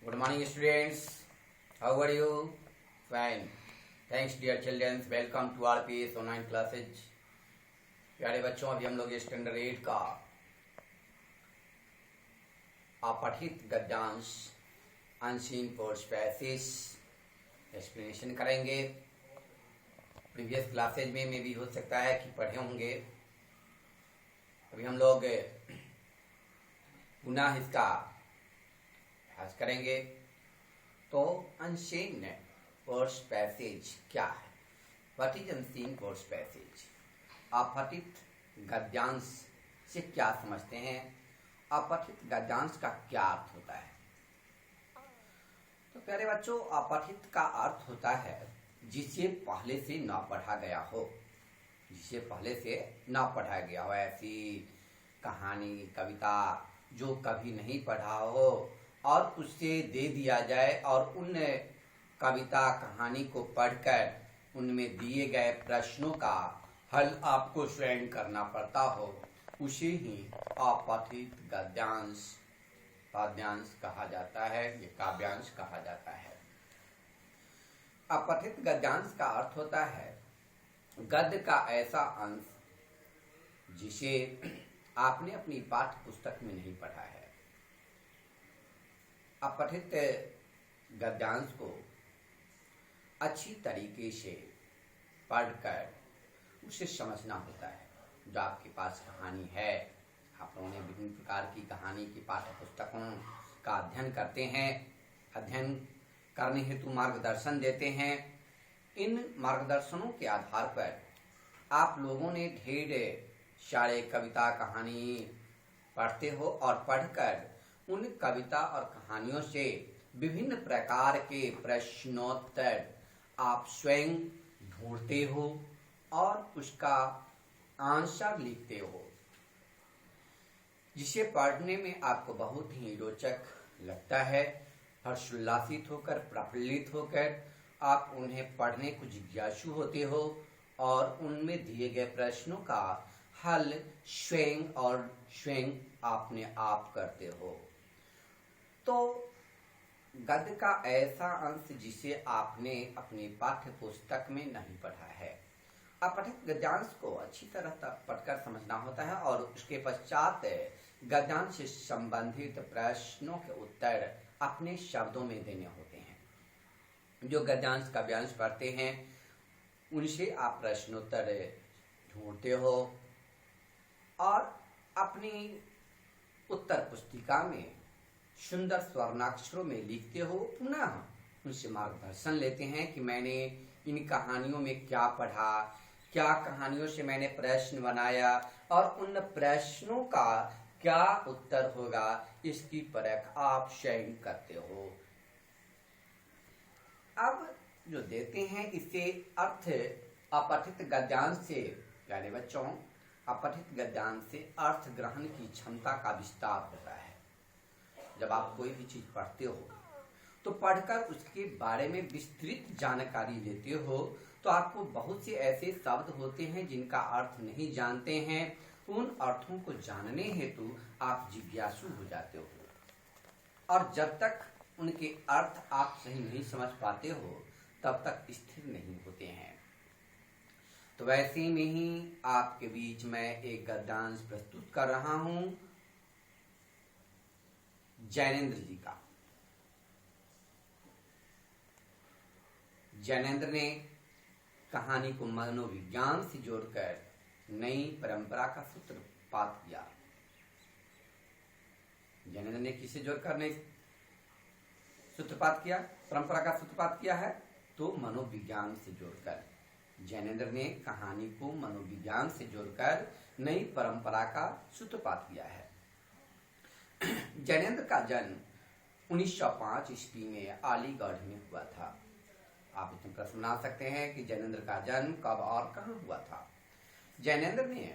Good morning, students. How are you? Fine. Thanks, dear children. Welcome to RPS online classes. प्यारे बच्चों, अभी हम लोग स्टैंडर्ड 8 का अपठित गद्यांश अनसीन पोर्स पैसेज एक्सप्लेनेशन करेंगे। प्रीवियस क्लासेज में भी हो सकता है कि पढ़े होंगे। अभी हम लोग पुनः इसका अभ्यास करेंगे। तो अनसीन पोर्स पैसेज क्या है? What is unseen prose passage? अपठित गद्यांश से क्या समझते हैं? अपठित गद्यांश का क्या अर्थ होता है? तो प्यारे बच्चों, अपठित का अर्थ होता है जिसे पहले से न पढ़ा गया हो, जिसे पहले से न पढ़ा गया हो। ऐसी कहानी, कविता जो कभी नहीं पढ़ा हो और उससे दे दिया जाए और उन कविता कहानी को पढ़कर उनमें दिए गए प्रश्नों का हल आपको स्वयं करना पड़ता हो, उसे ही अपठित गद्यांश पद्यांश कहा जाता है, ये काव्यांश कहा जाता है। अपठित गद्यांश का अर्थ होता है गद्य का ऐसा अंश जिसे आपने अपनी पाठ्य पुस्तक में नहीं पढ़ा है। अपठित गद्यांश को अच्छी तरीके से पढ़कर उसे समझना होता है। जो आपके पास कहानी है, आप लोगों ने विभिन्न प्रकार की कहानी की पाठ्य पुस्तकों का अध्ययन करते हैं, अध्ययन करने हेतु मार्गदर्शन देते हैं। इन मार्गदर्शनों के आधार पर आप लोगों ने ढेर सारे कविता कहानी पढ़ते हो और पढ़कर उन कविता और कहानियों से विभिन्न प्रकार के प्रश्नोत्तर आप स्वयं ढूंढते हो और उसका आंसर लिखते हो, जिसे पढ़ने में आपको बहुत ही रोचक लगता है। हर्षोल्लासित होकर, प्रफुल्लित होकर आप उन्हें पढ़ने को जिज्ञासु होते हो और उनमें दिए गए प्रश्नों का हल स्वयं अपने आप करते हो। तो गद्य का ऐसा अंश जिसे आपने अपनी पाठ्य पुस्तक में नहीं पढ़ा है। अपठित गद्यांश को अच्छी तरह तक पढ़कर समझना होता है और उसके पश्चात गद्यांश से संबंधित प्रश्नों के उत्तर अपने शब्दों में देने होते हैं। जो गद्यांश काव्यांश पढ़ते हैं उनसे आप प्रश्नोत्तर ढूंढते हो और अपनी उत्तर पुस्तिका में सुंदर स्वर्णाक्षरों में लिखते हो। पुनः उनसे मार्गदर्शन लेते हैं कि मैंने इन कहानियों में क्या पढ़ा, क्या कहानियों से मैंने प्रश्न बनाया और उन प्रश्नों का क्या उत्तर होगा, इसकी परख आप स्वयं करते हो। अब जो देते हैं इससे अर्थ अपठित गद्यांश से, प्यारे बच्चों, अपठित गद्यांश से अर्थ ग्रहण की क्षमता का विस्तार होता है। जब आप कोई भी चीज पढ़ते हो तो पढ़कर उसके बारे में विस्तृत जानकारी लेते हो तो आपको बहुत से ऐसे शब्द होते हैं जिनका अर्थ नहीं जानते हैं। उन अर्थों को जानने हेतु आप जिज्ञासु हो जाते हो और जब तक उनके अर्थ आप सही नहीं समझ पाते हो तब तक स्थिर नहीं होते हैं। तो वैसे में ही आपके बीच में एक गद्यांश प्रस्तुत कर रहा हूं जैनेन्द्र जी का। जैनेन्द्र ने कहानी को मनोविज्ञान से जोड़कर नई परंपरा का सूत्रपात किया। जैनेन्द्र ने किसे जोड़कर नई सूत्रपात किया, परंपरा का सूत्रपात किया है? तो मनोविज्ञान से जोड़कर जैनेन्द्र ने कहानी को मनोविज्ञान से जोड़कर नई परंपरा का सूत्रपात किया है। जैनेन्द्र का जन्म 1905 ईस्वी में अलीगढ़ में हुआ था। आप इसमें प्रश्न बना सकते हैं कि जैनेन्द्र का जन्म कब और कहां हुआ था। जैनेन्द्र ने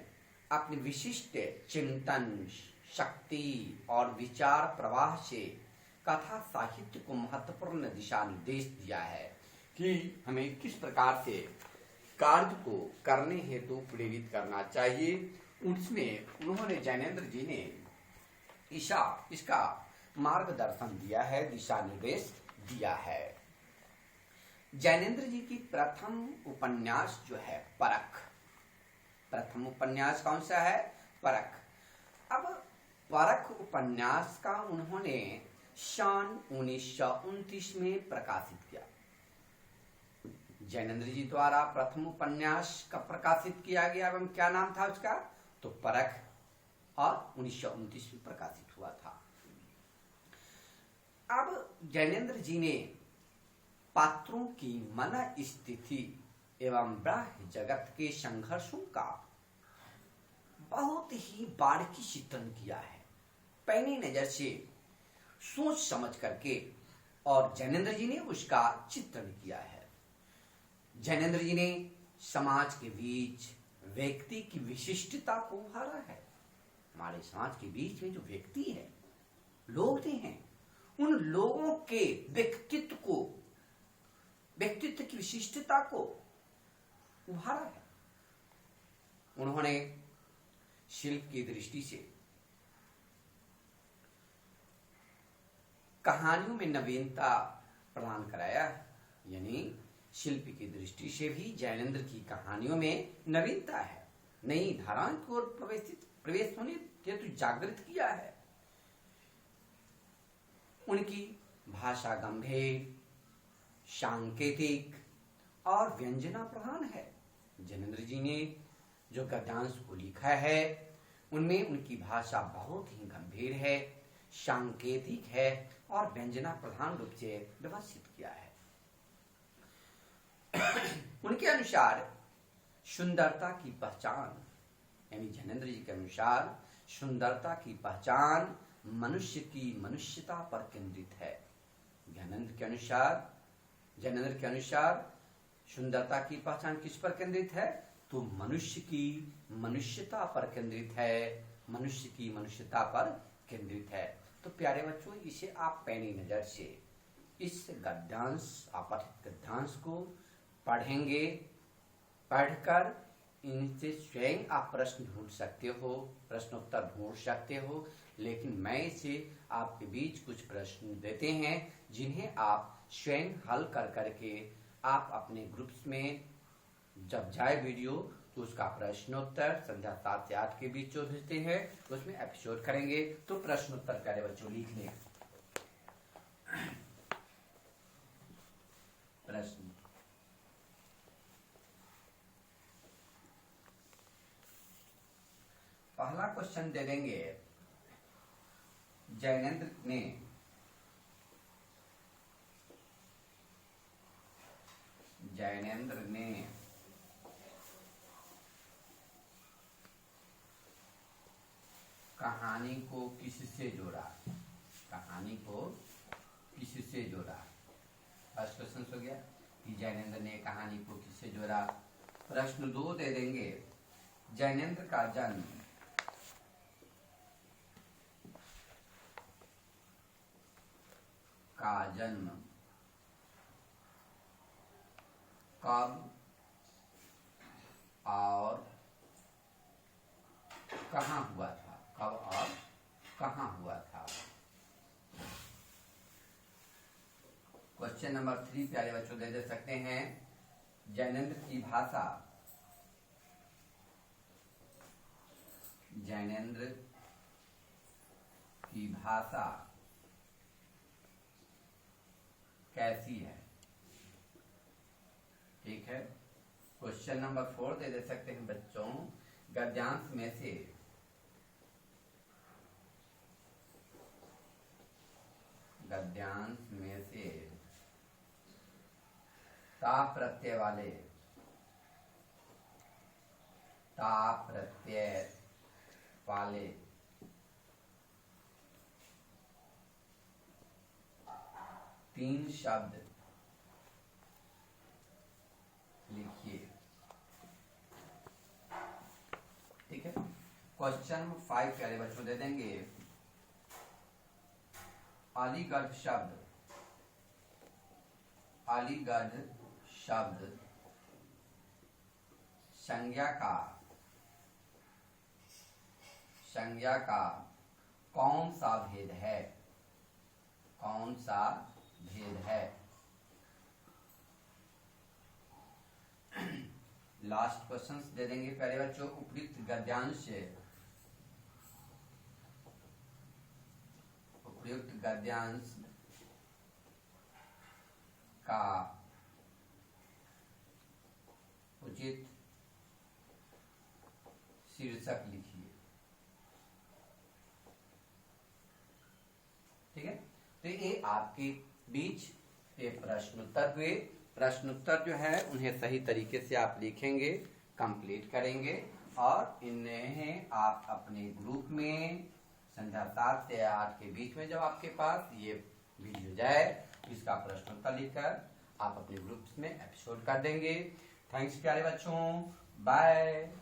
अपनी विशिष्ट चिंतन शक्ति और विचार प्रवाह से कथा साहित्य को महत्वपूर्ण दिशा निर्देश दिया है कि हमें किस प्रकार से कार्य को करने हेतु प्रेरित करना चाहिए। उसमें उन्होंने, जैनेन्द्र जी ने इसका मार्गदर्शन दिया है, दिशा निर्देश दिया है। जैनेन्द्र जी की प्रथम उपन्यास जो है परख, प्रथम उपन्यास कौन सा है? परख। अब परख उपन्यास का उन्होंने सन 1929 में प्रकाशित किया। जैनेन्द्र जी द्वारा प्रथम उपन्यास का प्रकाशित किया गया एवं क्या नाम था उसका? तो परख, और 1929 में प्रकाशित हुआ था। अब जैनेन्द्र जी ने पात्रों की मन स्थिति एवं बाह्य जगत के संघर्षों का बहुत ही बारीकी चित्रण किया है, पैनी नजर से सोच समझ करके, और जैनेन्द्र जी ने उसका चित्रण किया है। जैनेन्द्र जी ने समाज के बीच व्यक्ति की विशिष्टता को उभारा है। हमारे समाज के बीच में जो व्यक्ति है, लोग हैं, उन लोगों के व्यक्तित्व को, व्यक्तित्व की विशिष्टता को उभारा है। उन्होंने शिल्प की दृष्टि से कहानियों में नवीनता प्रदान कराया है, यानी शिल्प की दृष्टि से भी जैनेन्द्र की कहानियों में नवीनता है, नई धाराओं को प्रवेश होने हेतु जागृत किया है। उनकी भाषा गंभीर, सांकेतिक और व्यंजना प्रधान है। जैनेन्द्र जी ने जो गद्यांश को लिखा है उनमें उनकी भाषा बहुत ही गंभीर है, सांकेतिक है और व्यंजना प्रधान रूप से व्यवस्थित किया है। उनके अनुसार सुंदरता की पहचान, यानी जैनेन्द्र जी के अनुसार सुंदरता की पहचान मनुष्य की मनुष्यता पर केंद्रित है। जैनेन्द्र के अनुसार सुंदरता की पहचान किस पर केंद्रित है? तो मनुष्य की मनुष्यता पर केंद्रित है, मनुष्य की मनुष्यता पर केंद्रित है। तो प्यारे बच्चों, इसे आप पैनी नजर से इस गद्यांश, अपठित गद्यांश को पढ़ेंगे। पढ़कर इनसे स्वयं आप प्रश्न ढूंढ सकते हो, प्रश्नोत्तर ढूंढ सकते हो, लेकिन मैं इसे आपके बीच कुछ प्रश्न देते हैं जिन्हें आप स्वयं हल कर करके आप अपने ग्रुप्स में जब जाए वीडियो तो उसका प्रश्नोत्तर संध्या 7 से 8 के बीच जो भेजते हैं उसमें एपिसोड करेंगे। तो प्रश्नोत्तर करे बच्चों लिख लें। प्रश्न, पहला क्वेश्चन दे देंगे, जैनेन्द्र ने कहानी को किससे जोड़ा? कहानी को किससे जोड़ा? फर्स्ट क्वेश्चन हो गया कि जैनेन्द्र ने कहानी को किससे जोड़ा। प्रश्न 2 दे देंगे, जैनेन्द्र का जन्म कब और कहाँ हुआ था? कब और कहाँ हुआ था? क्वेश्चन नंबर 3 प्यारे बच्चों दे सकते हैं, जैनेन्द्र की भाषा, जैनेन्द्र की भाषा कैसी है? ठीक है। क्वेश्चन नंबर 4 दे सकते हैं बच्चों, गद्यांश में से ता प्रत्यय वाले 3 शब्द लिखिए। ठीक है। क्वेश्चन 5 प्यारे बच्चों दे देंगे, अलीगढ़ शब्द संज्ञा का कौन सा भेद है? सा भेद है। लास्ट क्वेश्चंस दे देंगे प्यारे बच्चों। उपयुक्त गद्यांश का उचित शीर्षक लिखिए। ठीक है, तो ये आपके बीच ये प्रश्नोत्तर हुए। प्रश्नोत्तर जो है उन्हें सही तरीके से आप लिखेंगे, कंप्लीट करेंगे और इन्हें आप अपने ग्रुप में संध्या 7 से 8 के बीच में जब आपके पास ये वीडियो जाए इसका प्रश्नोत्तर लिखकर आप अपने ग्रुप्स में एपिसोड कर देंगे। थैंक्स प्यारे बच्चों, बाय।